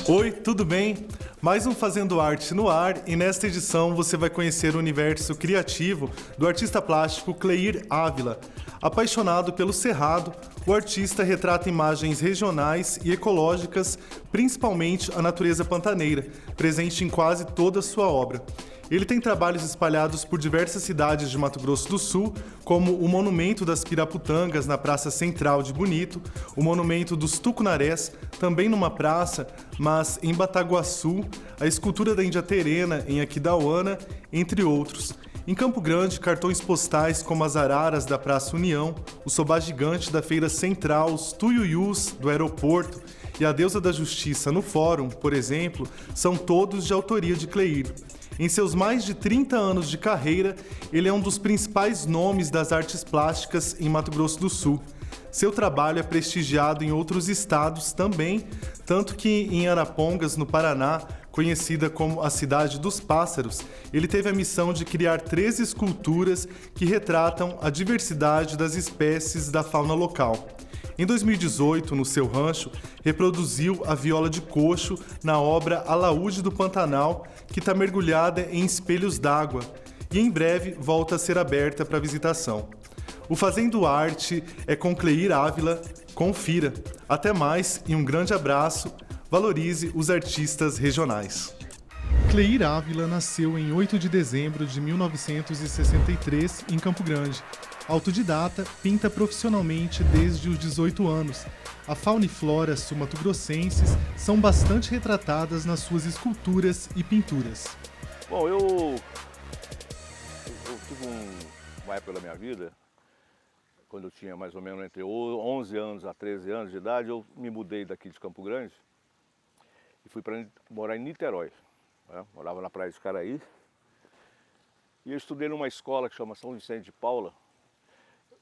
Oi, tudo bem? Mais um Fazendo Arte no ar e nesta edição você vai conhecer o universo criativo do artista plástico Cleir Ávila. Apaixonado pelo cerrado, o artista retrata imagens regionais e ecológicas, principalmente a natureza pantaneira, presente em quase toda a sua obra. Ele tem trabalhos espalhados por diversas cidades de Mato Grosso do Sul, como o Monumento das Piraputangas na Praça Central de Bonito, o Monumento dos Tucunarés, também numa praça, mas em Bataguaçu, a escultura da Índia Terena em Aquidauana, entre outros. Em Campo Grande, cartões postais como as araras da Praça União, o sobá gigante da Feira Central, os tuiuius do aeroporto e a Deusa da Justiça no Fórum, por exemplo, são todos de autoria de Cleir. Em seus mais de 30 anos de carreira, ele é um dos principais nomes das artes plásticas em Mato Grosso do Sul. Seu trabalho é prestigiado em outros estados também, tanto que em Arapongas, no Paraná, conhecida como a Cidade dos Pássaros, ele teve a missão de criar 13 esculturas que retratam a diversidade das espécies da fauna local. Em 2018, no seu rancho, reproduziu a viola de coxo na obra Alaúde do Pantanal, que está mergulhada em espelhos d'água, e em breve volta a ser aberta para visitação. O Fazendo Arte é com Cleir Ávila. Confira. Até mais e um grande abraço. Valorize os artistas regionais. Cleir Ávila nasceu em 8 de dezembro de 1963 em Campo Grande. Autodidata, pinta profissionalmente desde os 18 anos. A fauna e flora sul-mato-grossenses são bastante retratadas nas suas esculturas e pinturas. Bom, eu tive uma época da minha vida, quando eu tinha mais ou menos entre 11 anos a 13 anos de idade, eu me mudei daqui de Campo Grande e fui para morar em Niterói. Né? Morava na praia de Caraí. E eu estudei numa escola que chama São Vicente de Paula.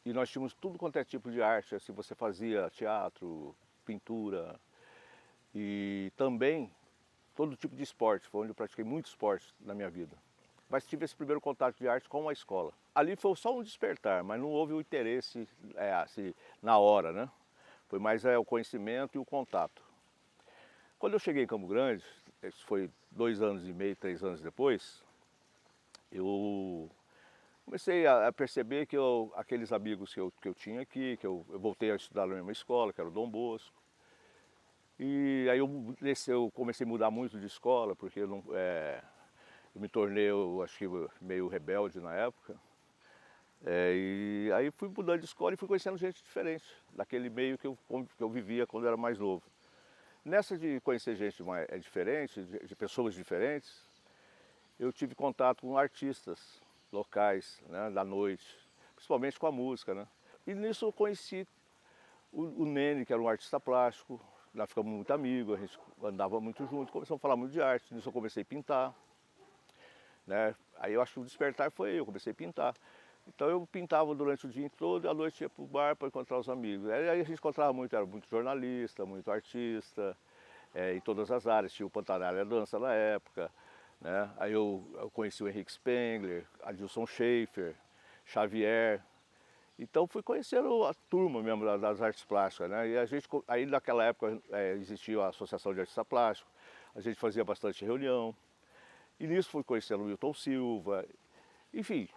E nós tínhamos tudo quanto é tipo de arte, assim, você fazia teatro, pintura e também todo tipo de esporte. Foi onde eu pratiquei muito esporte na minha vida. Mas tive esse primeiro contato de arte com a escola. Ali foi só um despertar, mas não houve o interesse assim, na hora, né? Foi mais o conhecimento e o contato. Quando eu cheguei em Campo Grande, isso foi 2 anos e meio, 3 anos depois, eu comecei a perceber que aqueles amigos que eu tinha aqui, que eu voltei a estudar na mesma escola, que era o Dom Bosco. E aí eu comecei a mudar muito de escola, porque eu me tornei, eu acho que meio rebelde na época. E aí fui mudando de escola e fui conhecendo gente diferente, daquele meio que eu vivia quando eu era mais novo. Nessa de conhecer gente diferente, de pessoas diferentes, eu tive contato com artistas locais, né, da noite, principalmente com a música, né? E nisso eu conheci o Nene, que era um artista plástico, nós ficamos muito amigos, a gente andava muito junto, começamos a falar muito de arte, nisso eu comecei a pintar, né? Aí eu acho que o despertar foi eu comecei a pintar. Então eu pintava durante o dia todo e à noite ia para o bar para encontrar os amigos. Aí a gente encontrava muito, era muito jornalista, muito artista, em todas as áreas, tinha o Pantanal Dança na época. Né? Aí eu conheci o Henrique Spengler, Adilson Schaefer, Xavier. Então fui conhecendo a turma mesmo das artes plásticas. Né? E aí naquela época existia a Associação de Artistas Plásticos, a gente fazia bastante reunião. E nisso fui conhecendo o Wilton Silva. Enfim,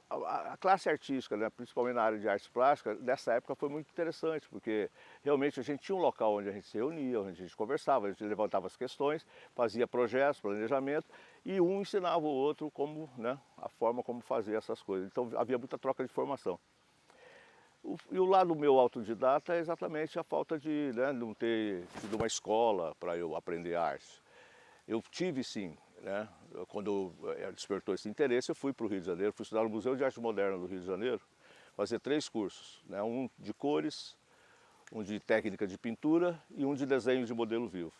a classe artística, né, principalmente na área de artes plásticas, nessa época foi muito interessante, porque realmente a gente tinha um local onde a gente se reunia, onde a gente conversava, a gente levantava as questões, fazia projetos, planejamento, e um ensinava o outro como, né, a forma como fazer essas coisas. Então havia muita troca de informação. E o lado meu autodidata é exatamente a falta de, né, não ter tido uma escola para eu aprender arte. Eu tive sim, né? Quando despertou esse interesse, eu fui para o Rio de Janeiro, fui estudar no Museu de Arte Moderna do Rio de Janeiro, fazer 3 cursos, né? Um de cores, um de técnica de pintura e um de desenho de modelo vivo.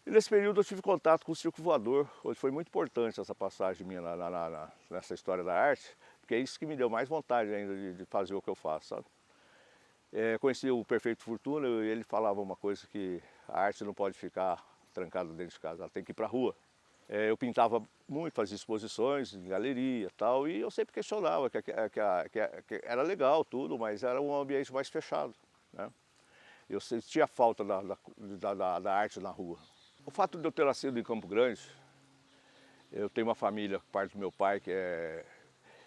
E nesse período eu tive contato com o circo voador, onde foi muito importante essa passagem minha nessa história da arte, porque é isso que me deu mais vontade ainda de fazer o que eu faço, sabe? Conheci o Perfeito Fortuna e ele falava uma coisa que a arte não pode ficar trancada dentro de casa, ela tem que ir para a rua. Eu pintava muito, fazia exposições em galeria e tal, e eu sempre questionava que era legal tudo, mas era um ambiente mais fechado, né? Eu sentia a falta da arte na rua. O fato de eu ter nascido em Campo Grande, eu tenho uma família, parte do meu pai,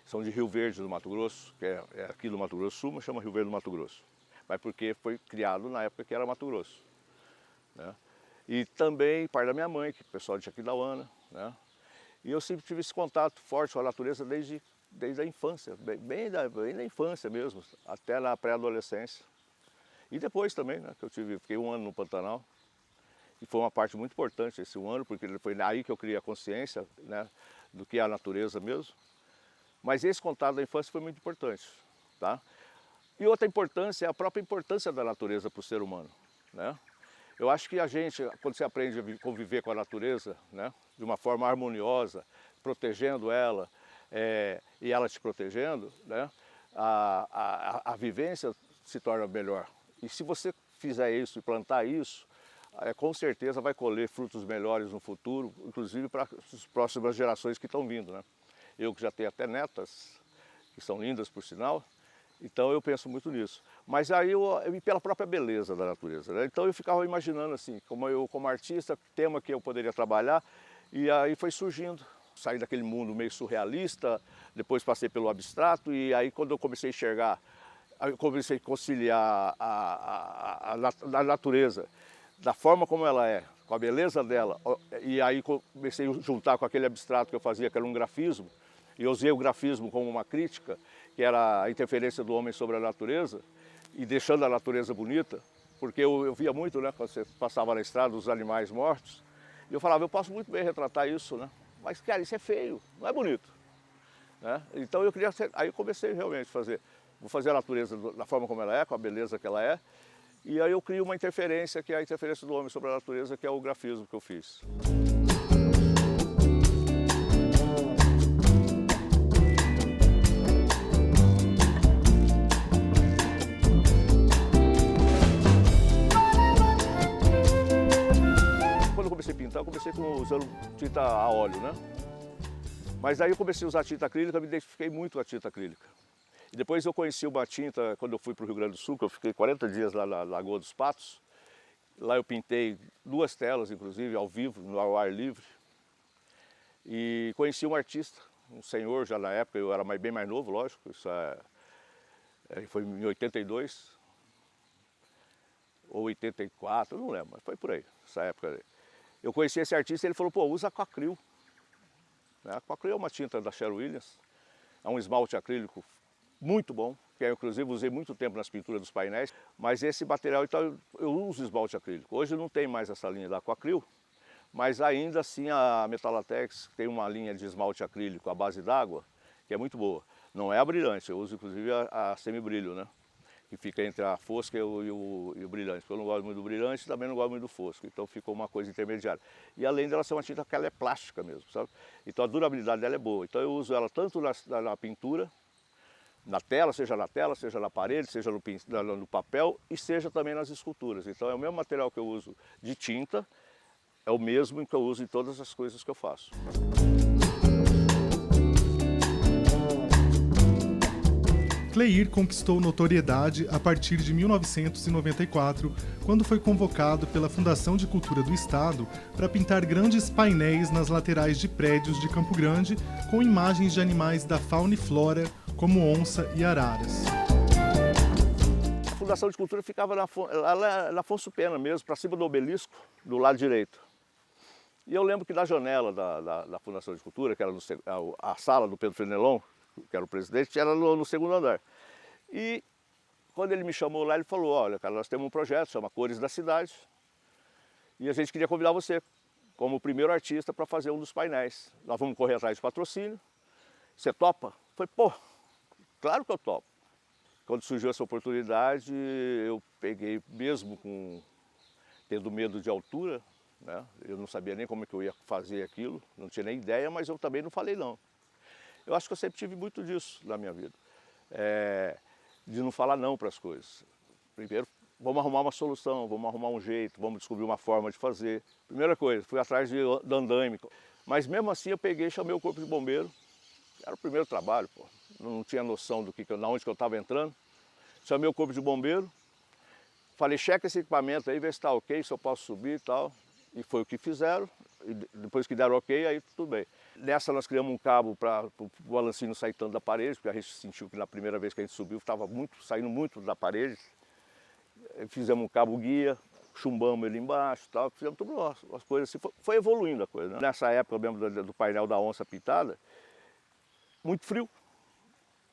são de Rio Verde, do Mato Grosso, que é aqui do Mato Grosso do Sul, mas chama Rio Verde do Mato Grosso. Mas porque foi criado na época que era Mato Grosso, né? E também parte da minha mãe, que é o pessoal de Aquidauana, né? E eu sempre tive esse contato forte com a natureza desde a infância, bem da infância mesmo, até na pré-adolescência. E depois também, né, que fiquei 1 ano no Pantanal. E foi uma parte muito importante esse 1 ano, porque foi aí que eu criei a consciência, né, do que é a natureza mesmo. Mas esse contato da infância foi muito importante, tá? E outra importância é a própria importância da natureza para o ser humano, né? Eu acho que a gente, quando você aprende a conviver com a natureza, né, de uma forma harmoniosa, protegendo ela, e ela te protegendo, né, a vivência se torna melhor. E se você fizer isso e plantar isso, com certeza vai colher frutos melhores no futuro, inclusive para as próximas gerações que estão vindo, né? Eu que já tenho até netas, que são lindas por sinal, então eu penso muito nisso. Mas aí e pela própria beleza da natureza, né? Então eu ficava imaginando assim, como artista, tema que eu poderia trabalhar, e aí foi surgindo. Saí daquele mundo meio surrealista, depois passei pelo abstrato, e aí quando eu comecei a enxergar, eu comecei a conciliar a natureza da forma como ela é, com a beleza dela, e aí comecei a juntar com aquele abstrato que eu fazia, que era um grafismo, e eu usei o grafismo como uma crítica, que era a interferência do homem sobre a natureza, e deixando a natureza bonita, porque eu via muito, né, quando você passava na estrada, os animais mortos, e eu falava, eu posso muito bem retratar isso, né, mas, cara, isso é feio, não é bonito, né? Então eu queria, aí eu comecei realmente a fazer, vou fazer a natureza da forma como ela é, com a beleza que ela é, e aí eu crio uma interferência, que é a interferência do homem sobre a natureza, que é o grafismo que eu fiz. Quando eu comecei a pintar, eu comecei usando tinta a óleo, né? Mas aí eu comecei a usar tinta acrílica, me identifiquei muito com a tinta acrílica. E depois eu conheci uma tinta, quando eu fui para o Rio Grande do Sul, que eu fiquei 40 dias lá na Lagoa dos Patos. Lá eu pintei 2 telas, inclusive, ao vivo, ao ar livre. E conheci um artista, um senhor já na época, eu era bem mais novo, lógico, isso foi em 82 ou 84, eu não lembro, mas foi por aí, essa época aí. Eu conheci esse artista e ele falou, pô, usa Aquacryl. Aquacryl é uma tinta da Sherwin Williams, é um esmalte acrílico muito bom, que eu inclusive usei muito tempo nas pinturas dos painéis, mas esse material, então eu uso esmalte acrílico. Hoje não tem mais essa linha da Aquacryl, mas ainda assim a Metalatex tem uma linha de esmalte acrílico à base d'água, que é muito boa. Não é a brilhante, eu uso inclusive a semibrilho, né? Que fica entre a fosca e o brilhante. Porque eu não gosto muito do brilhante e também não gosto muito do fosco, então ficou uma coisa intermediária. E além dela ser uma tinta que ela é plástica mesmo, sabe? Então a durabilidade dela é boa. Então eu uso ela tanto na pintura, na tela, seja na parede, seja no papel e seja também nas esculturas. Então é o mesmo material que eu uso de tinta, é o mesmo que eu uso em todas as coisas que eu faço. Cleir conquistou notoriedade a partir de 1994, quando foi convocado pela Fundação de Cultura do Estado para pintar grandes painéis nas laterais de prédios de Campo Grande com imagens de animais da fauna e flora, como onça e araras. A Fundação de Cultura ficava na Afonso Pena mesmo, para cima do obelisco, do lado direito. E eu lembro que na janela da Fundação de Cultura, que era a sala do Pedro Fenelon, que era o presidente, era no 2º andar. E quando ele me chamou lá, ele falou, olha, cara, nós temos um projeto, chama Cores da Cidade, e a gente queria convidar você, como o primeiro artista, para fazer um dos painéis. Nós vamos correr atrás de patrocínio, você topa? Eu falei, pô, claro que eu topo. Quando surgiu essa oportunidade, eu peguei, mesmo tendo medo de altura, né? Eu não sabia nem como é que eu ia fazer aquilo, não tinha nem ideia, mas eu também não falei não. Eu acho que eu sempre tive muito disso na minha vida, de não falar não para as coisas. Primeiro, vamos arrumar uma solução, vamos arrumar um jeito, vamos descobrir uma forma de fazer. Primeira coisa, fui atrás de andaime, mas mesmo assim eu peguei e chamei o corpo de bombeiro. Era o primeiro trabalho, pô. Não tinha noção de onde que eu estava entrando. Chamei o corpo de bombeiro, falei, checa esse equipamento aí, vê se está ok, se eu posso subir e tal. E foi o que fizeram, e depois que deram ok, aí tudo bem. Nessa nós criamos um cabo para o balancinho não sair tanto da parede, porque a gente sentiu que na primeira vez que a gente subiu estava saindo muito da parede. Fizemos um cabo guia, chumbamos ele embaixo, tal, fizemos tudo as coisas assim, foi evoluindo a coisa. Né? Nessa época mesmo do painel da onça pintada, muito frio.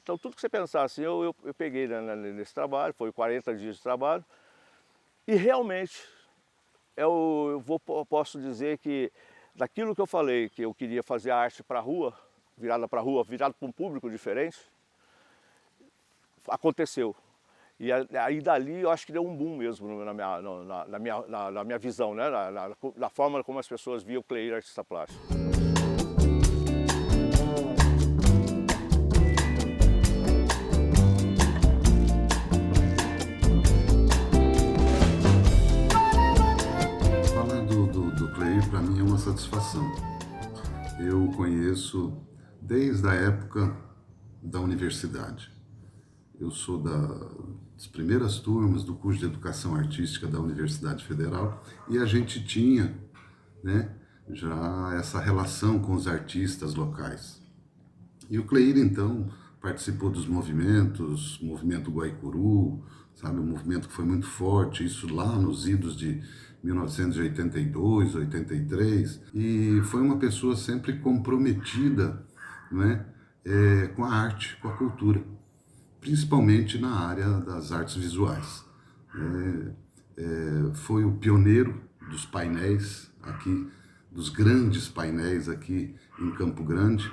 Então tudo que você pensar assim, eu peguei nesse trabalho, foi 40 dias de trabalho, e realmente eu posso dizer que daquilo que eu falei, que eu queria fazer a arte para a rua, virada para um público diferente, aconteceu. E aí dali eu acho que deu um boom mesmo na minha visão, né? Na forma como as pessoas viam o Cleir artista plástico. Falar do Cleir para mim é uma satisfação. Eu o conheço desde a época da universidade. Eu sou das primeiras turmas do curso de Educação Artística da Universidade Federal e a gente tinha, né, já essa relação com os artistas locais. E o Cleir, então, participou dos movimentos, o movimento Guaicuru, sabe, um movimento que foi muito forte, isso lá nos idos de 1982, 83, e foi uma pessoa sempre comprometida, né, com a arte, com a cultura, principalmente na área das artes visuais. Foi o pioneiro dos painéis aqui, dos grandes painéis aqui em Campo Grande.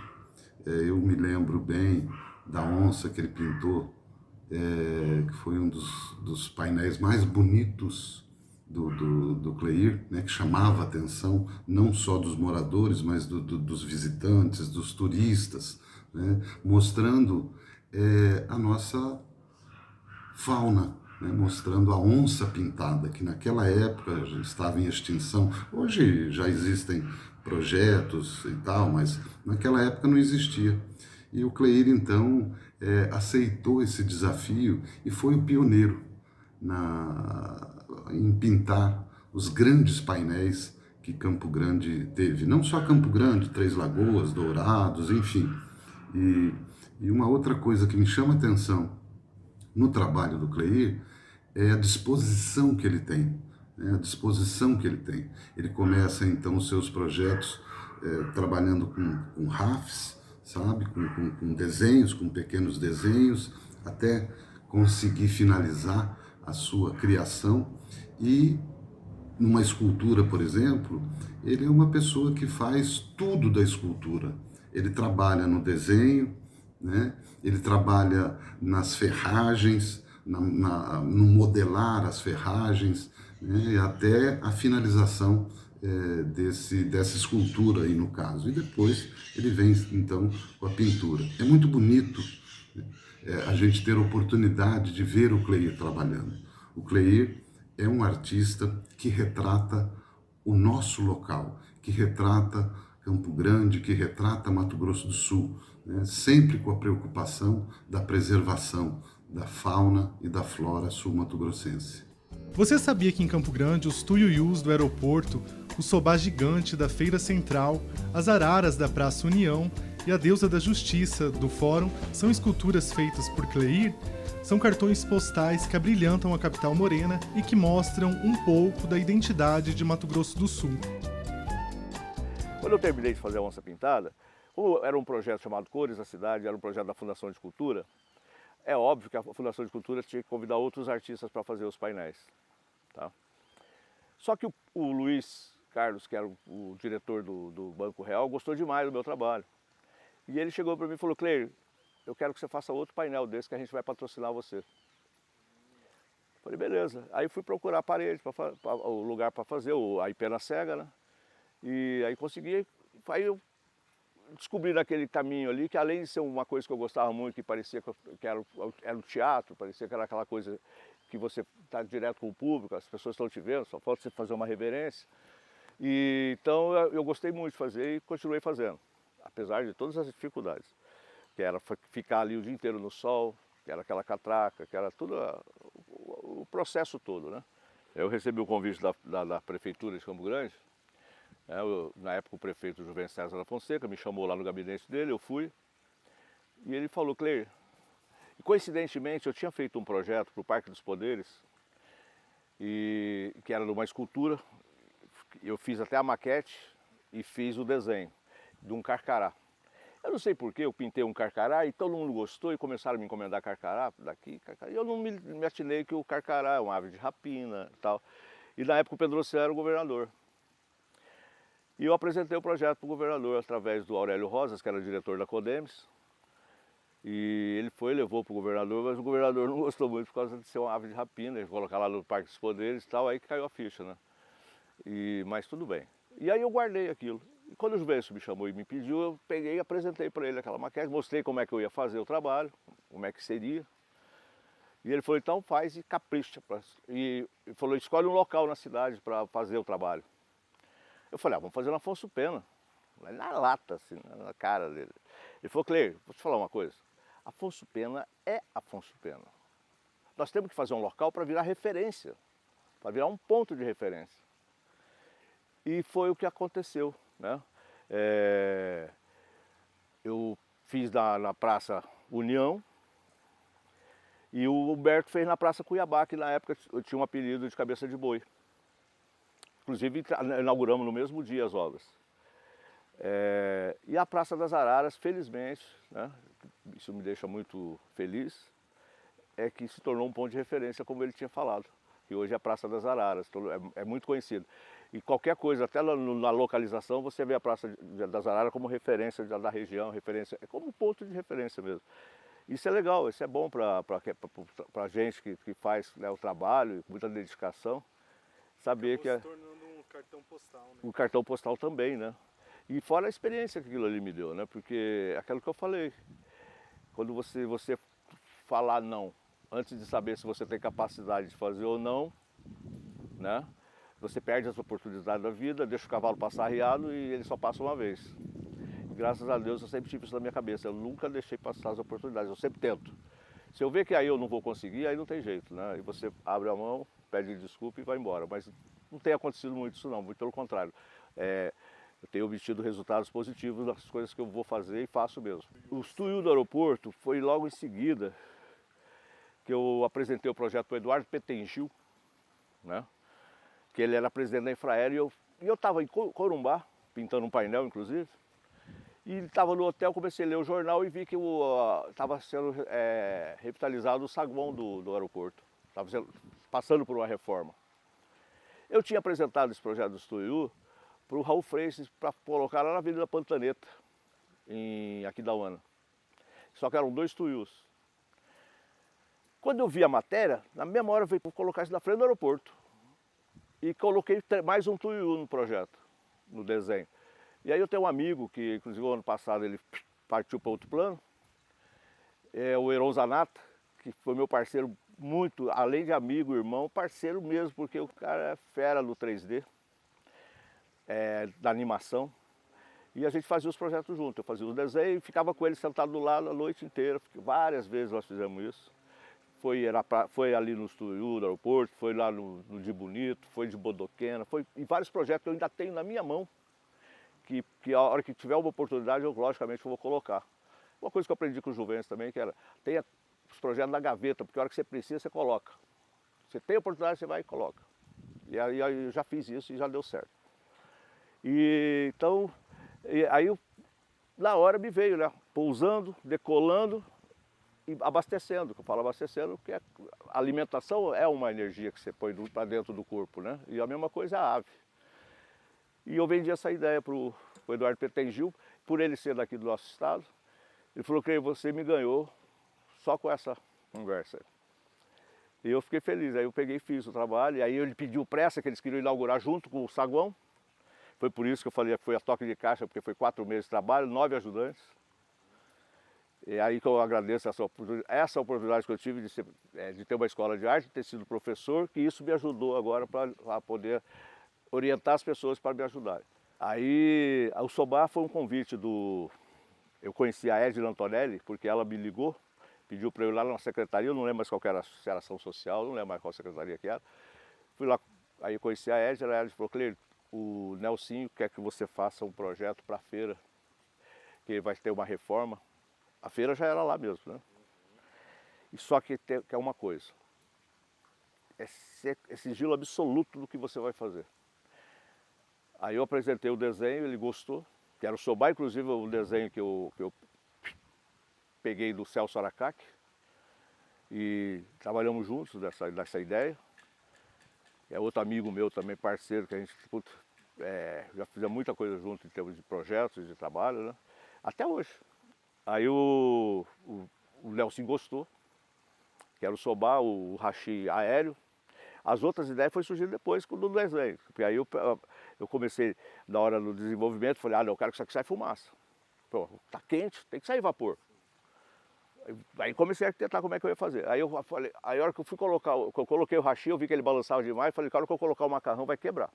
Eu me lembro bem da onça que ele pintou, que foi um dos painéis mais bonitos do Cleir, né, que chamava a atenção não só dos moradores, mas dos visitantes, dos turistas, né, mostrando a nossa fauna, né, mostrando a onça pintada, que naquela época já estava em extinção. Hoje já existem projetos e tal, mas naquela época não existia. E o Cleir, então, aceitou esse desafio e foi o pioneiro em pintar os grandes painéis que Campo Grande teve. Não só Campo Grande, Três Lagoas, Dourados, enfim. E uma outra coisa que me chama a atenção no trabalho do Cleir é a disposição que ele tem. Né? A disposição que ele tem. Ele começa, então, os seus projetos trabalhando com RAFs, sabe? Com desenhos, com pequenos desenhos, até conseguir finalizar a sua criação. E numa escultura, por exemplo, ele é uma pessoa que faz tudo da escultura. Ele trabalha no desenho, né? Ele trabalha nas ferragens, no modelar as ferragens, né? E até a finalização dessa escultura aí no caso. E depois ele vem então com a pintura. É muito bonito, né, a gente ter a oportunidade de ver o Cleir trabalhando. O Cleir é um artista que retrata o nosso local, que retrata Campo Grande, que retrata Mato Grosso do Sul, né? Sempre com a preocupação da preservação da fauna e da flora sul-mato-grossense. Você sabia que em Campo Grande os tuiuius do aeroporto, o sobá gigante da Feira Central, as araras da Praça União e a deusa da Justiça do Fórum são esculturas feitas por Cleir? São cartões postais que abrilhantam a capital morena e que mostram um pouco da identidade de Mato Grosso do Sul. Quando eu terminei de fazer a onça pintada, como era um projeto chamado Cores da Cidade, era um projeto da Fundação de Cultura, é óbvio que a Fundação de Cultura tinha que convidar outros artistas para fazer os painéis. Tá? Só que o Luiz Carlos, que era o diretor do Banco Real, gostou demais do meu trabalho. E ele chegou para mim e falou: Cleir, eu quero que você faça outro painel desse que a gente vai patrocinar você. Falei, beleza. Aí fui procurar a parede, o lugar para fazer, a IP na cega, né? E aí consegui, aí eu descobri naquele caminho ali que, além de ser uma coisa que eu gostava muito, que parecia que era o teatro, parecia que era aquela coisa que você está direto com o público, as pessoas estão te vendo, só falta você fazer uma reverência. E então eu gostei muito de fazer e continuei fazendo, apesar de todas as dificuldades, que era ficar ali o dia inteiro no sol, que era aquela catraca, que era tudo o processo todo, né? Eu recebi o convite da Prefeitura de Campo Grande Na época o prefeito Juvencio César da Fonseca me chamou lá no gabinete dele, eu fui. E ele falou, Cleir, e coincidentemente eu tinha feito um projeto para o Parque dos Poderes, que era de uma escultura. Eu fiz até a maquete e fiz o desenho de um carcará. Eu não sei porquê, eu pintei um carcará e todo mundo gostou e começaram a me encomendar carcará daqui, carcará. E eu não me atinei que o carcará é uma ave de rapina e tal. E na época o Pedro Oceano era o governador. E eu apresentei o projeto para o governador através do Aurélio Rosas, que era o diretor da Codemes. E ele levou para o governador, mas o governador não gostou muito por causa de ser uma ave de rapina, ele colocar lá no Parque dos Poderes e tal, aí que caiu a ficha, né? Mas tudo bem. E aí eu guardei aquilo. E quando o Juvencio me chamou e me pediu, eu peguei e apresentei para ele aquela maquete, mostrei como é que eu ia fazer o trabalho, como é que seria. E ele falou, então faz e capricha. E ele falou, escolhe um local na cidade para fazer o trabalho. Eu falei, vamos fazer no Afonso Pena. Na lata, assim, na cara dele. Ele falou, Cleir, vou te falar uma coisa. Afonso Pena é Afonso Pena. Nós temos que fazer um local para virar referência, para virar um ponto de referência. E foi o que aconteceu, né? Eu fiz na Praça União e o Humberto fez na Praça Cuiabá, que na época eu tinha um apelido de cabeça de boi. Inclusive inauguramos no mesmo dia as obras. E a Praça das Araras, felizmente, né, isso me deixa muito feliz, é que se tornou um ponto de referência, como ele tinha falado. E hoje é a Praça das Araras, é muito conhecido. E qualquer coisa, até na localização, você vê a Praça das Araras como referência da região, é como um ponto de referência mesmo. Isso é legal, isso é bom para a gente que faz, né, o trabalho, com muita dedicação, saber que se tornando um cartão postal, né? Um cartão postal também, né? E fora a experiência que aquilo ali me deu, né? Porque é aquilo que eu falei, quando você falar não, antes de saber se você tem capacidade de fazer ou não, né? Você perde as oportunidades da vida, deixa o cavalo passar arriado e ele só passa uma vez. E graças a Deus eu sempre tive isso na minha cabeça, eu nunca deixei passar as oportunidades, eu sempre tento. Se eu ver que aí eu não vou conseguir, aí não tem jeito, né? Aí você abre a mão, pede desculpa e vai embora. Mas não tem acontecido muito isso não, muito pelo contrário. Eu tenho obtido resultados positivos nas coisas que eu vou fazer e faço mesmo. O Tuiú do aeroporto foi logo em seguida que eu apresentei o projeto para o Eduardo Petengil, né? Que ele era presidente da Infraero e eu estava em Corumbá, pintando um painel inclusive, e estava no hotel, comecei a ler o jornal e vi que estava sendo revitalizado o saguão do aeroporto, estava passando por uma reforma. Eu tinha apresentado esse projeto do Tuiú para o Raul Freixo para colocar lá na Avenida Pantaneta, em Aquidauana. Só que eram 2 Tuiús. Quando eu vi a matéria, na mesma hora eu veio para colocar isso na frente do aeroporto. E coloquei mais um Tuiú no projeto, no desenho. E aí eu tenho um amigo que, inclusive, o ano passado ele partiu para outro plano, é o Heron Zanata, que foi meu parceiro muito, além de amigo, irmão, parceiro mesmo, porque o cara é fera no 3D, da animação. E a gente fazia os projetos juntos, eu fazia os desenhos e ficava com ele sentado do lado a noite inteira, várias vezes nós fizemos isso. Foi ali no Tuiú, no aeroporto, foi lá no de Bonito, foi de Bodoquena, foi em vários projetos que eu ainda tenho na minha mão, que a hora que tiver uma oportunidade, eu logicamente vou colocar. Uma coisa que eu aprendi com o Juvencio também, que era, tenha os projetos na gaveta, porque a hora que você precisa, você coloca. Você tem oportunidade, você vai e coloca. E aí eu já fiz isso e já deu certo. Então, aí na hora me veio, né? Pousando, decolando, e abastecendo, que eu falo abastecendo, porque a alimentação é uma energia que você põe para dentro do corpo, né? E a mesma coisa é a ave. E eu vendi essa ideia para o Eduardo Petengil, por ele ser daqui do nosso estado. Ele falou que você me ganhou só com essa conversa. E eu fiquei feliz, aí eu peguei e fiz o trabalho, e aí ele pediu pressa, que eles queriam inaugurar junto com o saguão. Foi por isso que eu falei que foi a toque de caixa, porque foi 4 meses de trabalho, 9 ajudantes. E aí que eu agradeço essa oportunidade que eu tive de ter uma escola de arte, de ter sido professor, que isso me ajudou agora para poder orientar as pessoas para me ajudarem. Aí o Sobar foi um convite eu conheci a Edna Antonelli, porque ela me ligou, pediu para eu ir lá na secretaria, eu não lembro mais qual era, se era ação social, não lembro mais qual secretaria que era. Fui lá, aí eu conheci a Edna falou, Cleir, o Nelsinho quer que você faça um projeto para a feira, que vai ter uma reforma. A feira já era lá mesmo, né? E só que é uma coisa, é sigilo absoluto do que você vai fazer. Aí eu apresentei o desenho, ele gostou, que era o Sobá, inclusive o desenho que eu peguei do Celso Aracaki, e trabalhamos juntos dessa ideia. É outro amigo meu também, parceiro, que a gente já fizemos muita coisa junto em termos de projetos, de trabalho, né? Até hoje. Aí o Nelson gostou, que era o Sobá, o hashi aéreo. As outras ideias foram surgindo depois do desenho. Porque aí eu comecei, na hora do desenvolvimento, falei, não, eu quero que isso aqui saia fumaça. Pô, tá quente, tem que sair vapor. Aí comecei a tentar como é que eu ia fazer. Aí eu falei, aí a hora que eu fui colocar, eu coloquei o hashi, eu vi que ele balançava demais, falei, cara, que eu colocar o macarrão vai quebrar.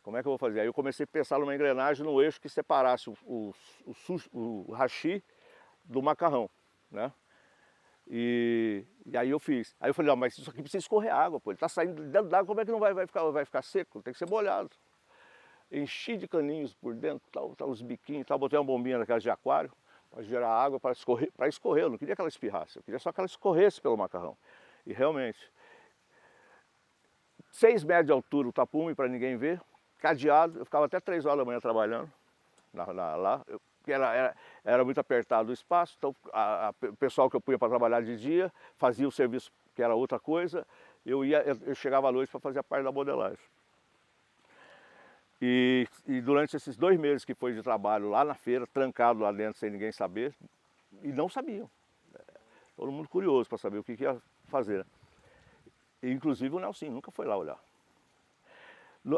Como é que eu vou fazer? Aí eu comecei a pensar numa engrenagem no eixo que separasse o hashi do macarrão, né? E aí eu fiz. Aí eu falei, mas isso aqui precisa escorrer água, pô. Ele tá saindo dentro d'água, como é que não vai ficar seco? Tem que ser molhado. Enchi de caninhos por dentro, tal, os biquinhos, tal, botei uma bombinha naquelas de aquário, para gerar água, para escorrer, eu não queria que ela espirrasse, eu queria só que ela escorresse pelo macarrão. E realmente, 6 metros de altura o tapume para ninguém ver, cadeado, eu ficava até 3 horas da manhã trabalhando lá, era muito apertado o espaço, então o pessoal que eu punha para trabalhar de dia fazia o serviço que era outra coisa, eu chegava à noite para fazer a parte da modelagem. E durante esses 2 meses que foi de trabalho lá na feira, trancado lá dentro sem ninguém saber, e não sabiam. Todo mundo curioso para saber o que ia fazer. E, inclusive o Nelson nunca foi lá olhar.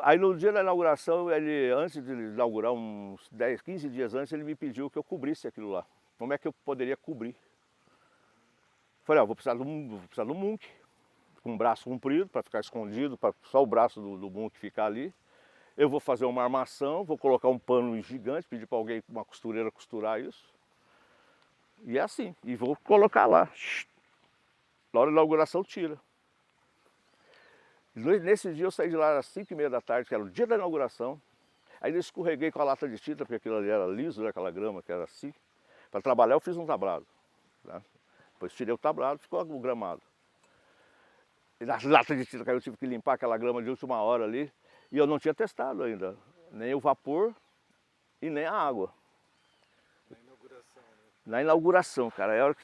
Aí no dia da inauguração, antes de inaugurar, uns 10, 15 dias antes, ele me pediu que eu cobrisse aquilo lá. Como é que eu poderia cobrir? Falei, vou precisar do Munk, com um braço comprido, para ficar escondido, para só o braço do Munk ficar ali. Eu vou fazer uma armação, vou colocar um pano gigante, pedir para alguém, uma costureira, costurar isso. E é assim, e vou colocar lá. Na hora da inauguração, tira. Nesse dia eu saí de lá às 5h30 da tarde, que era o dia da inauguração. Aí eu escorreguei com a lata de tinta, porque aquilo ali era liso, né, aquela grama que era assim. Para trabalhar eu fiz um tablado, né? Depois tirei o tablado, ficou o gramado. E na lata de tinta que eu tive que limpar aquela grama de última hora ali. E eu não tinha testado ainda, nem o vapor e nem a água. Na inauguração, né? Na inauguração, cara, a hora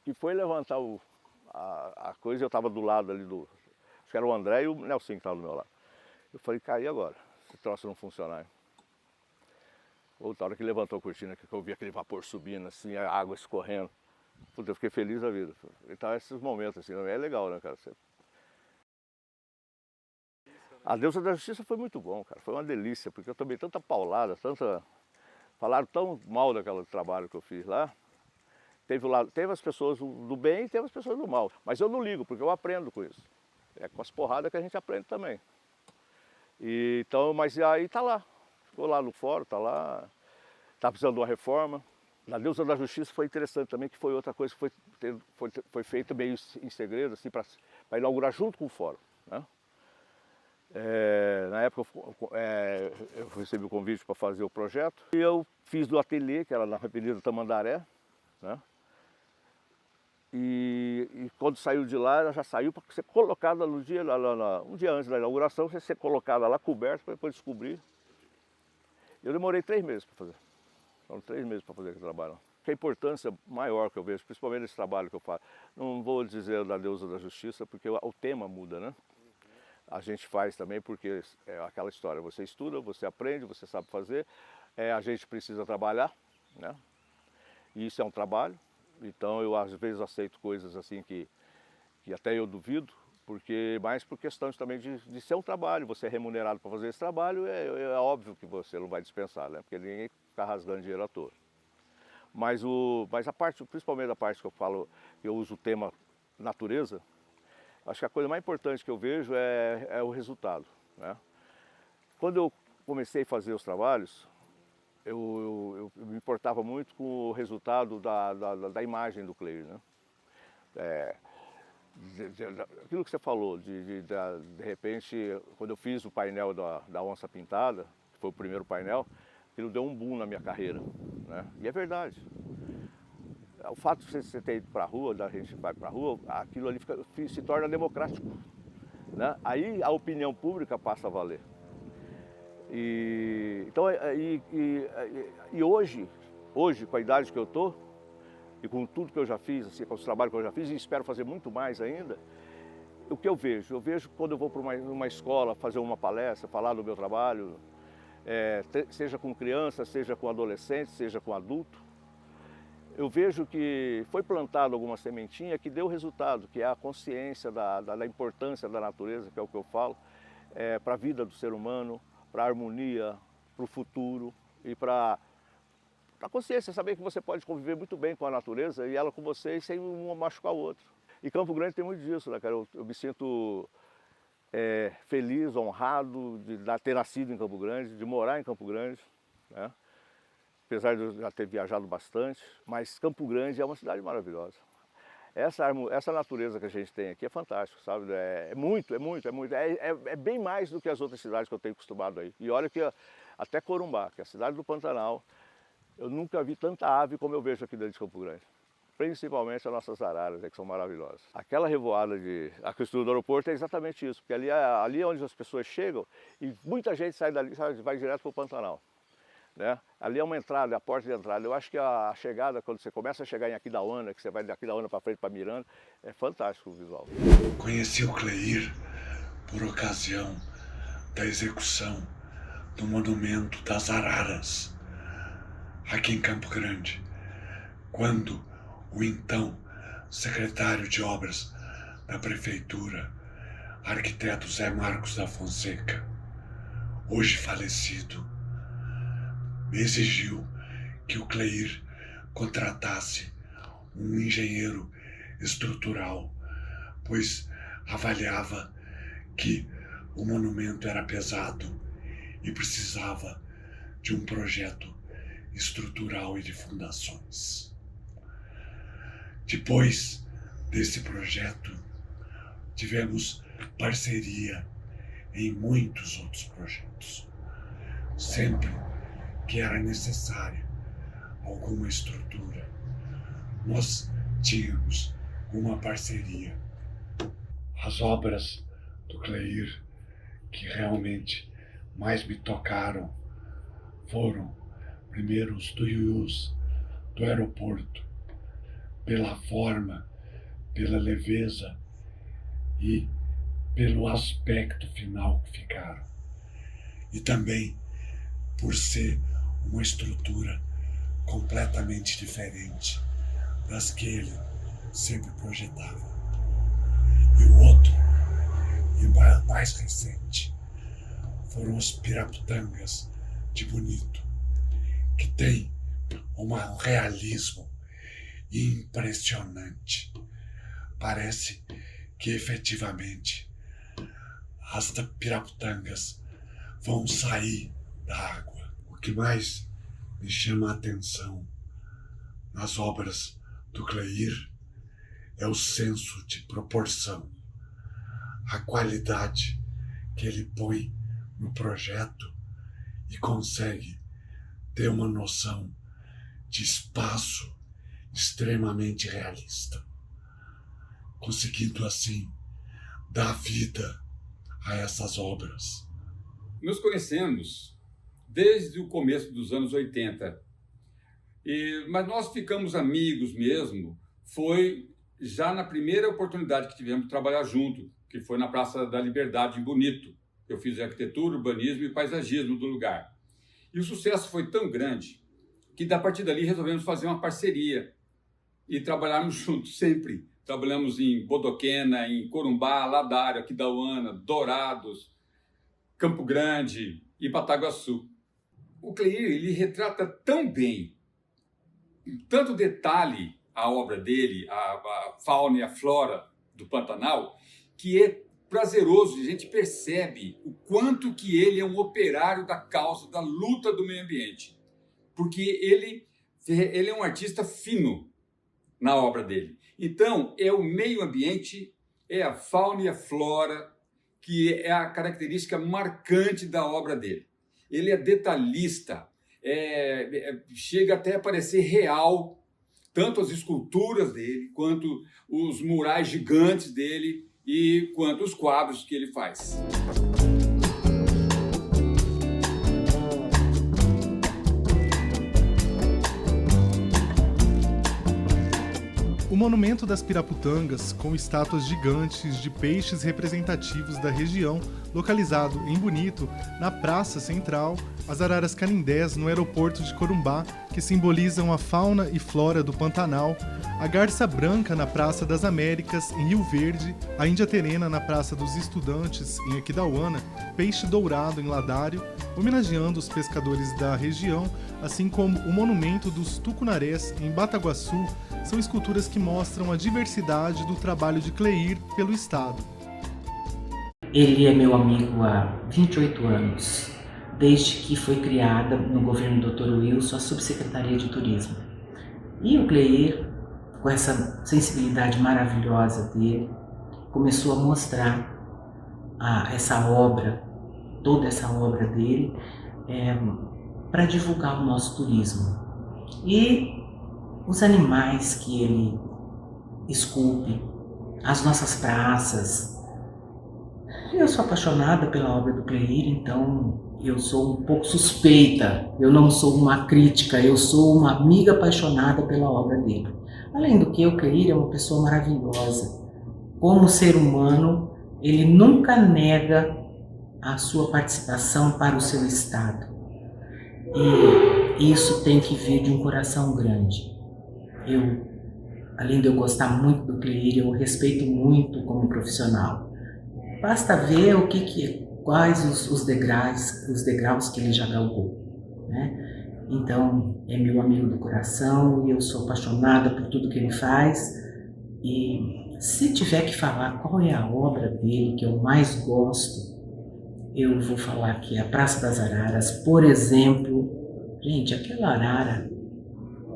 que foi levantar a coisa, eu estava do lado ali acho que era o André e o Nelson que estavam do meu lado. Eu falei, caí agora, esse troço não funcionar. Outra hora que levantou a cortina, que eu vi aquele vapor subindo, assim, a água escorrendo. Puta, eu fiquei feliz da vida. Então esses momentos assim, é legal, né, cara? A Deusa da Justiça foi muito bom, cara. Foi uma delícia, porque eu tomei tanta paulada, falaram tão mal daquele trabalho que eu fiz lá. Teve as pessoas do bem e teve as pessoas do mal. Mas eu não ligo, porque eu aprendo com isso. É com as porradas que a gente aprende também. Então, mas aí tá lá. Ficou lá no fórum, tá lá. Tá precisando de uma reforma. Na Deusa da Justiça foi interessante também, que foi outra coisa que foi feita meio em segredo, assim, para inaugurar junto com o fórum, né? Na época eu recebi o convite para fazer o projeto e eu fiz do ateliê, que era na Avenida Tamandaré, né? E quando saiu de lá, ela já saiu para ser colocada no dia, um dia antes da inauguração, ser colocada lá coberta para depois descobrir. Eu demorei 3 meses para fazer. Foram 3 meses para fazer aquele trabalho. A importância maior que eu vejo, principalmente nesse trabalho que eu faço, não vou dizer da Deusa da Justiça, porque o tema muda, né? A gente faz também porque é aquela história, você estuda, você aprende, você sabe fazer, a gente precisa trabalhar, né? E isso é um trabalho, então eu às vezes aceito coisas assim que até eu duvido, mais por questões também de ser um trabalho, você é remunerado para fazer esse trabalho, é óbvio que você não vai dispensar, né? Porque ninguém fica rasgando dinheiro à toa. Mas a parte, principalmente a parte que eu falo, que eu uso o tema natureza, acho que a coisa mais importante que eu vejo é o resultado, né? Quando eu comecei a fazer os trabalhos, eu me importava muito com o resultado da imagem do Cleir, né? aquilo que você falou, de repente, quando eu fiz o painel da Onça Pintada, que foi o primeiro painel, aquilo deu um boom na minha carreira, né? E é verdade. O fato de você ter ido para a rua, da gente vai para a rua, aquilo ali se torna democrático, né? Aí a opinião pública passa a valer. Então, hoje, com a idade que eu estou, e com tudo que eu já fiz, assim, com os trabalhos que eu já fiz, e espero fazer muito mais ainda, o que eu vejo? Eu vejo quando eu vou para uma escola fazer uma palestra, falar do meu trabalho, seja com criança, seja com adolescente, seja com adulto, eu vejo que foi plantado alguma sementinha que deu resultado, que é a consciência da importância da natureza, que é o que eu falo, para a vida do ser humano, para a harmonia, para o futuro e para a consciência, saber que você pode conviver muito bem com a natureza e ela com você sem um machucar o outro. E Campo Grande tem muito disso, né, cara? Eu me sinto feliz, honrado de ter nascido em Campo Grande, de morar em Campo Grande, né? Apesar de eu já ter viajado bastante, mas Campo Grande é uma cidade maravilhosa. Essa natureza que a gente tem aqui é fantástico, sabe? É bem mais do que as outras cidades que eu tenho acostumado aí. E olha que até Corumbá, que é a cidade do Pantanal, eu nunca vi tanta ave como eu vejo aqui dentro de Campo Grande. Principalmente as nossas araras, que são maravilhosas. Aquela revoada a que eu estudo do aeroporto é exatamente isso, porque ali é onde as pessoas chegam e muita gente sai dali, vai direto para o Pantanal, né? Ali é uma entrada, é a porta de entrada. Eu acho que a chegada, quando você começa a chegar em Aquidauana, que você vai de Aquidauana para frente para Miranda, é fantástico o visual. Conheci o Cleir por ocasião da execução do Monumento das Araras, aqui em Campo Grande, quando o então secretário de Obras da Prefeitura, arquiteto Zé Marcos da Fonseca, hoje falecido, me exigiu que o Cleir contratasse um engenheiro estrutural, pois avaliava que o monumento era pesado e precisava de um projeto estrutural e de fundações. Depois desse projeto, tivemos parceria em muitos outros projetos, sempre que era necessária alguma estrutura, nós tínhamos uma parceria. As obras do Cleir que realmente mais me tocaram foram, primeiro, os tuiuius do aeroporto, pela forma, pela leveza e pelo aspecto final que ficaram. E também por ser uma estrutura completamente diferente das que ele sempre projetava. E o outro, e mais recente, foram os Piraputangas de Bonito, que tem um realismo impressionante. Parece que efetivamente as Piraputangas vão sair da água. O que mais me chama a atenção nas obras do Cleir é o senso de proporção, a qualidade que ele põe no projeto e consegue ter uma noção de espaço extremamente realista, conseguindo assim dar vida a essas obras. Nos conhecemos desde o começo dos anos 80, mas nós ficamos amigos mesmo, foi já na primeira oportunidade que tivemos de trabalhar junto, que foi na Praça da Liberdade, em Bonito. Eu fiz arquitetura, urbanismo e paisagismo do lugar. E o sucesso foi tão grande que, a partir dali, resolvemos fazer uma parceria e trabalharmos juntos sempre. Trabalhamos em Bodoquena, em Corumbá, Ladário, Aquidauana, Dourados, Campo Grande e Pataguaçu. O Cleir, ele retrata tão bem, em tanto detalhe, a obra dele, a fauna e a flora do Pantanal, que é prazeroso, a gente percebe o quanto que ele é um operário da causa, da luta do meio ambiente. Porque ele é um artista fino na obra dele. Então, é o meio ambiente é a fauna e a flora, que é a característica marcante da obra dele. Ele é detalhista, chega até a parecer real, tanto as esculturas dele, quanto os murais gigantes dele e quanto os quadros que ele faz. O Monumento das Piraputangas, com estátuas gigantes de peixes representativos da região, localizado em Bonito, na Praça Central, as araras canindés no aeroporto de Corumbá, que simbolizam a fauna e flora do Pantanal, a garça branca na Praça das Américas, em Rio Verde, a índia terena na Praça dos Estudantes, em Aquidauana, peixe dourado em Ladário, homenageando os pescadores da região, assim como o Monumento dos Tucunarés, em Bataguaçu, são esculturas que mostram a diversidade do trabalho de Cleir pelo estado. Ele é meu amigo há 28 anos, desde que foi criada no governo do Dr. Wilson a Subsecretaria de Turismo. E o Cleir, com essa sensibilidade maravilhosa dele, começou a mostrar essa obra, toda essa obra dele, para divulgar o nosso turismo. E os animais que ele esculpe, as nossas praças. Eu sou apaixonada pela obra do Cleir, então eu sou um pouco suspeita. Eu não sou uma crítica, eu sou uma amiga apaixonada pela obra dele. Além do que, o Cleir é uma pessoa maravilhosa. Como ser humano, ele nunca nega a sua participação para o seu estado. E isso tem que vir de um coração grande. Além de eu gostar muito do Cleir, eu o respeito muito como profissional. Basta ver quais os degraus que ele já galgou, né? Então, é meu amigo do coração e eu sou apaixonada por tudo que ele faz. E se tiver que falar qual é a obra dele que eu mais gosto, eu vou falar que é a Praça das Araras, por exemplo. Gente, aquela arara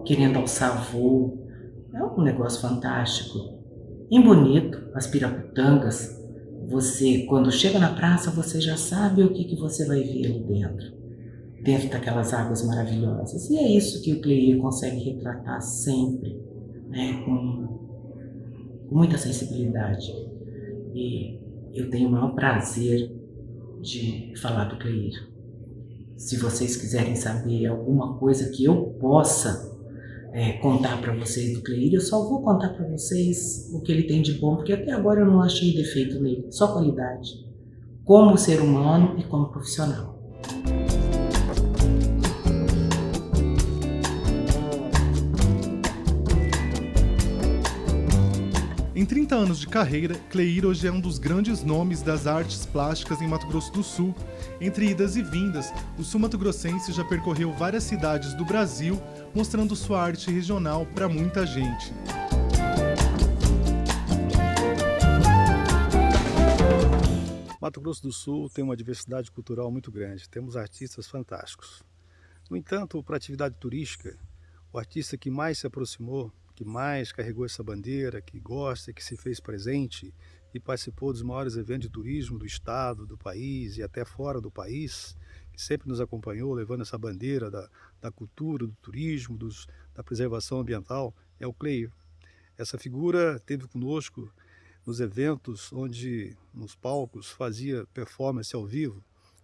querendo alçar voo, é um negócio fantástico. Em Bonito, as Piraputangas, você, quando chega na praça, você já sabe o que você vai ver ali dentro daquelas águas maravilhosas. E é isso que o Cleir consegue retratar sempre, né, com muita sensibilidade. E eu tenho o maior prazer de falar do Cleir. Se vocês quiserem saber alguma coisa que eu possa contar para vocês do Cleir, eu só vou contar para vocês o que ele tem de bom, porque até agora eu não achei defeito nele, só qualidade, como ser humano e como profissional. Em 30 anos de carreira, Cleir hoje é um dos grandes nomes das artes plásticas em Mato Grosso do Sul. Entre idas e vindas, o sul-mato-grossense já percorreu várias cidades do Brasil, mostrando sua arte regional para muita gente. Mato Grosso do Sul tem uma diversidade cultural muito grande, temos artistas fantásticos. No entanto, para a atividade turística, o artista que mais se aproximou, que mais carregou essa bandeira, que gosta, que se fez presente e participou dos maiores eventos de turismo do estado, do país e até fora do país, que sempre nos acompanhou levando essa bandeira da cultura, do turismo, da preservação ambiental, é o Cleir. Essa figura esteve conosco nos eventos onde, nos palcos, fazia performance ao vivo.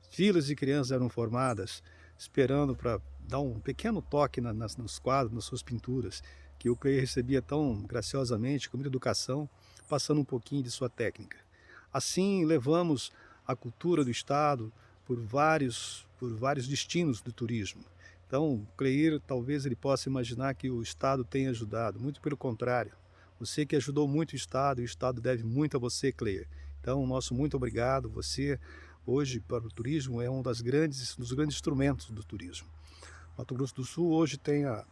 Filas de crianças eram formadas, esperando para dar um pequeno toque nos quadros, nas suas pinturas, que o Cleir recebia tão graciosamente, com muita educação, passando um pouquinho de sua técnica. Assim, levamos a cultura do estado por vários destinos do turismo. Então, o Cleir, talvez ele possa imaginar que o estado tenha ajudado, muito pelo contrário. Você que ajudou muito o estado deve muito a você, Cleir. Então, nosso muito obrigado. Você, hoje, para o turismo, é um dos grandes instrumentos do turismo. Mato Grosso do Sul hoje tem a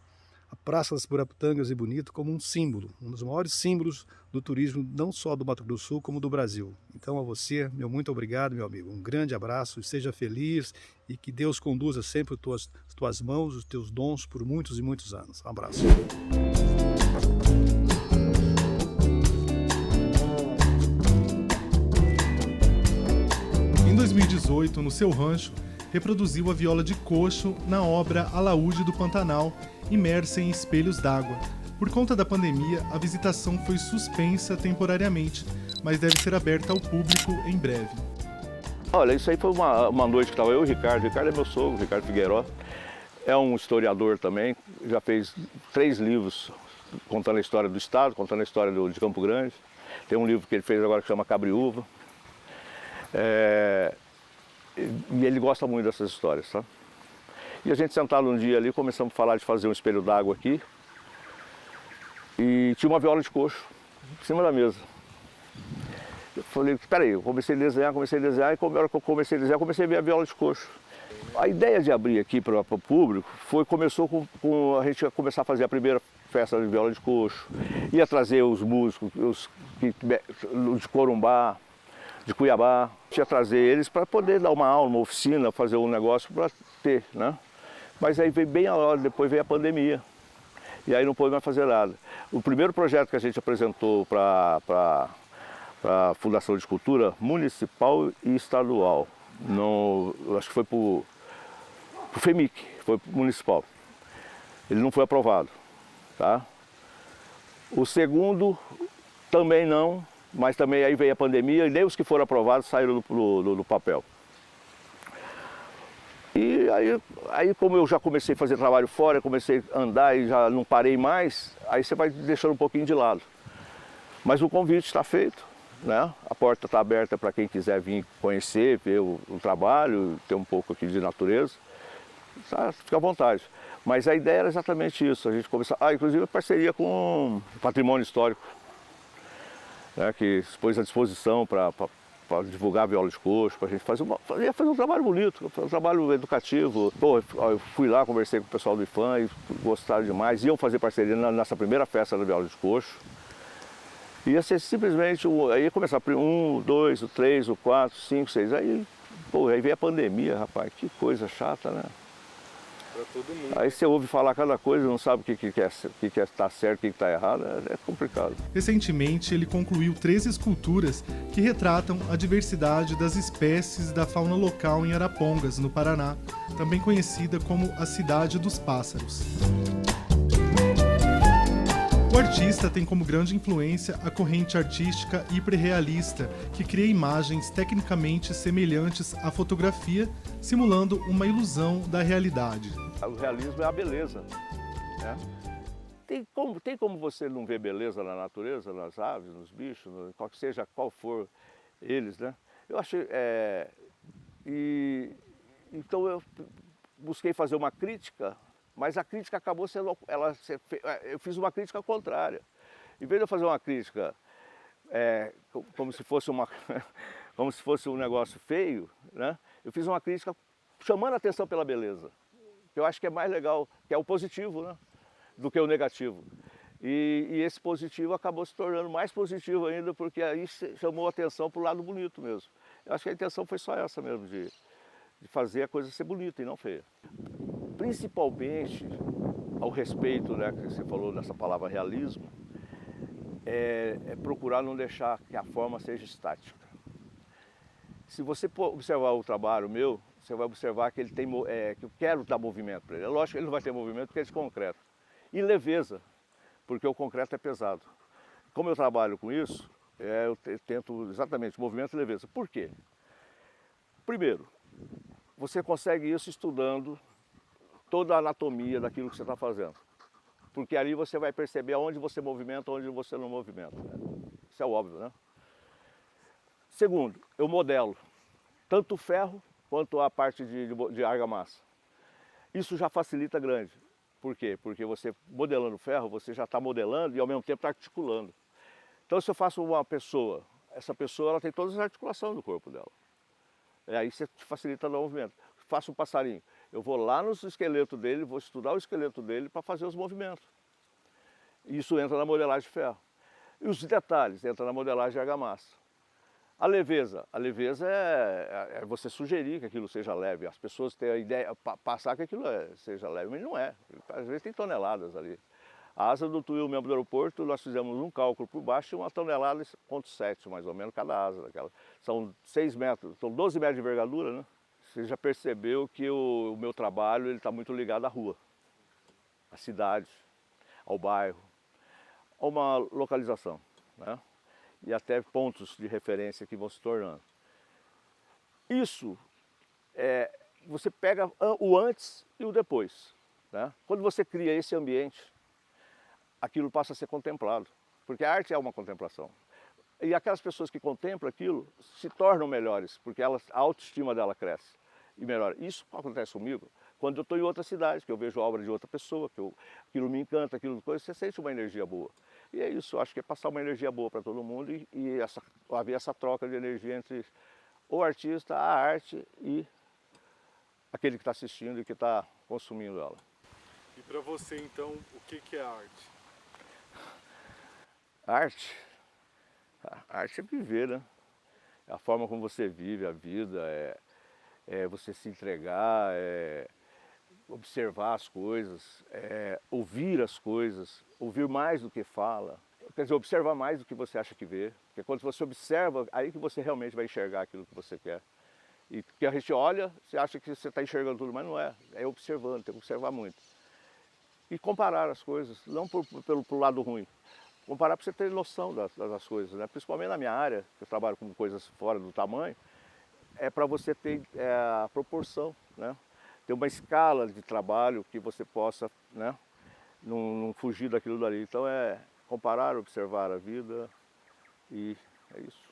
Praça das Piraputangas em Bonito como um símbolo, um dos maiores símbolos do turismo, não só do Mato Grosso do Sul, como do Brasil. Então, a você, meu muito obrigado, meu amigo. Um grande abraço, seja feliz e que Deus conduza sempre as tuas mãos, os teus dons por muitos e muitos anos. Um abraço. 2018, no seu rancho, reproduziu a viola de coxo na obra Alaúde do Pantanal, imersa em espelhos d'água. Por conta da pandemia, a visitação foi suspensa temporariamente, mas deve ser aberta ao público em breve. Olha, isso aí foi uma noite que estava eu e o Ricardo. O Ricardo é meu sogro, o Ricardo Figueiró. É um historiador também, já fez 3 livros contando a história do estado, contando a história de Campo Grande. Tem um livro que ele fez agora que chama Cabriúva. E ele gosta muito dessas histórias, tá? E a gente sentado um dia ali, começamos a falar de fazer um espelho d'água aqui. E tinha uma viola de coxo em cima da mesa. Eu falei, peraí, eu comecei a desenhar, e na hora que eu comecei a desenhar, comecei a ver a viola de coxo. A ideia de abrir aqui para o público começou com a gente começar a fazer a primeira festa de viola de coxo. Ia trazer os músicos, de Corumbá, de Cuiabá, ia trazer eles para poder dar uma aula, uma oficina, fazer um negócio para ter, né? Mas aí veio bem a hora, depois veio a pandemia. E aí não pôde mais fazer nada. O primeiro projeto que a gente apresentou para a Fundação de Cultura Municipal e Estadual, acho que foi para o FEMIC, foi pro municipal. Ele não foi aprovado, tá? O segundo também não, mas também aí veio a pandemia e nem os que foram aprovados saíram do papel. E aí como eu já comecei a fazer trabalho fora, comecei a andar e já não parei mais, aí você vai deixando um pouquinho de lado. Mas o convite está feito, né? A porta está aberta para quem quiser vir conhecer, ver o trabalho, ter um pouco aqui de natureza. Tá? Fica à vontade. Mas a ideia era exatamente isso, a gente começar, inclusive a parceria com o Patrimônio Histórico, né? Que pôs à disposição para divulgar a viola de coxo, para a gente fazer um trabalho bonito, um trabalho educativo. Pô, eu fui lá, conversei com o pessoal do IFAM e gostaram demais, iam fazer parceria nessa primeira festa da viola de coxo. Ia ser simplesmente, aí ia começar 1, 2, 3, 4, 5, 6, aí veio a pandemia, rapaz, que coisa chata, né? Pra todo mundo. Aí você ouve falar cada coisa, não sabe o que está certo, o que está errado, é complicado. Recentemente, ele concluiu 3 esculturas que retratam a diversidade das espécies da fauna local em Arapongas, no Paraná, também conhecida como a Cidade dos Pássaros. O artista tem como grande influência a corrente artística hiperrealista, que cria imagens tecnicamente semelhantes à fotografia, simulando uma ilusão da realidade. O realismo é a beleza, né? Tem como você não ver beleza na natureza, nas aves, nos bichos, seja qual for eles, né? Eu achei... Então eu busquei fazer uma crítica, mas a crítica acabou sendo... eu fiz uma crítica contrária. Em vez de eu fazer uma crítica como se fosse como se fosse um negócio feio, né? Eu fiz uma crítica chamando a atenção pela beleza. Que eu acho que é mais legal, que é o positivo, né? Do que o negativo. E esse positivo acabou se tornando mais positivo ainda, porque aí chamou a atenção para o lado bonito mesmo. Eu acho que a intenção foi só essa mesmo, de fazer a coisa ser bonita e não feia. Principalmente ao respeito, né, que você falou dessa palavra realismo, é procurar não deixar que a forma seja estática. Se você observar o trabalho meu, você vai observar que ele tem, que eu quero dar movimento para ele. É lógico que ele não vai ter movimento porque é de concreto. E leveza, porque o concreto é pesado. Como eu trabalho com isso, eu tento exatamente movimento e leveza. Por quê? Primeiro, você consegue isso estudando toda a anatomia daquilo que você está fazendo. Porque ali você vai perceber onde você movimenta, onde você não movimenta. Isso é óbvio, né? Segundo, eu modelo tanto o ferro quanto a parte de argamassa. Isso já facilita grande. Por quê? Porque você modelando ferro, você já está modelando e ao mesmo tempo está articulando. Então se eu faço uma pessoa, essa pessoa ela tem todas as articulações do corpo dela. Aí você facilita o movimento. Faço um passarinho, eu vou lá no esqueleto dele, vou estudar o esqueleto dele para fazer os movimentos. Isso entra na modelagem de ferro. E os detalhes entram na modelagem de argamassa. A leveza é você sugerir que aquilo seja leve, as pessoas têm a ideia, passar que aquilo seja leve, mas não é. Às vezes tem toneladas ali. A asa do Twill mesmo do aeroporto, nós fizemos um cálculo por baixo, 1,7 toneladas, mais ou menos, cada asa daquela. São 6 metros, são 12 metros de envergadura, né? Você já percebeu que o meu trabalho está muito ligado à rua, à cidade, ao bairro, a uma localização, né? E até pontos de referência que vão se tornando. Isso, você pega o antes e o depois, né? Quando você cria esse ambiente, aquilo passa a ser contemplado, porque a arte é uma contemplação. E aquelas pessoas que contemplam aquilo se tornam melhores, porque a autoestima dela cresce e melhora. Isso acontece comigo quando eu estou em outra cidade, que eu vejo a obra de outra pessoa, aquilo me encanta, você sente uma energia boa. E é isso, eu acho que é passar uma energia boa para todo mundo e haver essa troca de energia entre o artista, a arte e aquele que está assistindo e que está consumindo ela. E para você, então, o que é arte? A arte é viver, né? É a forma como você vive a vida, é você se entregar, observar as coisas, ouvir as coisas, ouvir mais do que fala. Quer dizer, observar mais do que você acha que vê. Porque quando você observa, aí que você realmente vai enxergar aquilo que você quer. E que a gente olha, você acha que você está enxergando tudo, mas não é. É observando, tem que observar muito. E comparar as coisas, não pelo lado ruim. Comparar para você ter noção das coisas, né? Principalmente na minha área, que eu trabalho com coisas fora do tamanho, é para você ter a proporção, né? Ter uma escala de trabalho que você possa, né, não fugir daquilo dali. Então é comparar, observar a vida e é isso.